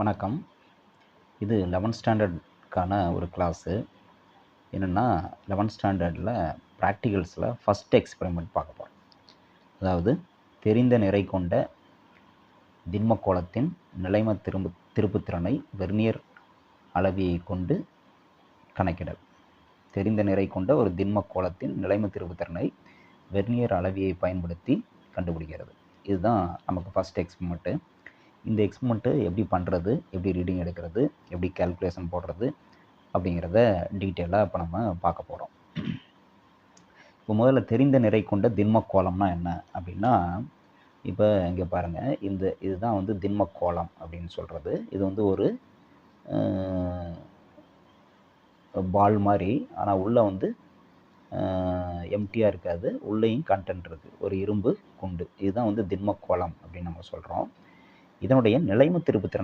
வணக்கம். இது 11th ஸ்டாண்டர்டுக்கான ஒரு கிளாஸு. என்னென்னா 11th ஸ்டாண்டர்டில் ப்ராக்டிகல்ஸில் ஃபஸ்ட் எக்ஸ்பெரிமெண்ட் பார்க்க போகிறோம். அதாவது தெரிந்த நிறை கொண்ட திண்மக்கோளத்தின் நிலைம திருப்புத்திறனை வெர்னியர் அளவியை கொண்டு கணக்கிடல். தெரிந்த நிறை கொண்ட ஒரு திண்மக்கோளத்தின் நிலைம திருப்புத்திறனை வெர்னியர் அளவியை பயன்படுத்தி கண்டுபிடிக்கிறது. இதுதான் நமக்கு ஃபஸ்ட் எக்ஸ்பெரிமெண்ட்டு. இந்த எக்ஸ்பெரிமெண்ட்டு எப்படி பண்ணுறது, எப்படி ரீடிங் எடுக்கிறது, எப்படி கேல்குலேஷன் போடுறது அப்படிங்கிறத டீட்டெயிலாக இப்போ நம்ம பார்க்க போகிறோம். இப்போ முதல்ல தெரிந்த நிறை கொண்ட திண்மக்கோளம்னா என்ன அப்படின்னா, இப்போ இங்கே பாருங்கள், இதுதான் வந்து திண்மக்கோளம் அப்படின்னு சொல்கிறது. இது வந்து ஒரு பால் மாதிரி, ஆனால் உள்ளே வந்து எம்டியாக இருக்காது, உள்ளேயும் கண்டென்ட் இருக்குது, ஒரு இரும்பு குண்டு. இதுதான் வந்து திண்மக்கோளம் அப்படின்னு நம்ம சொல்கிறோம். இதனுடைய நிலைம திருப்புத்திறன்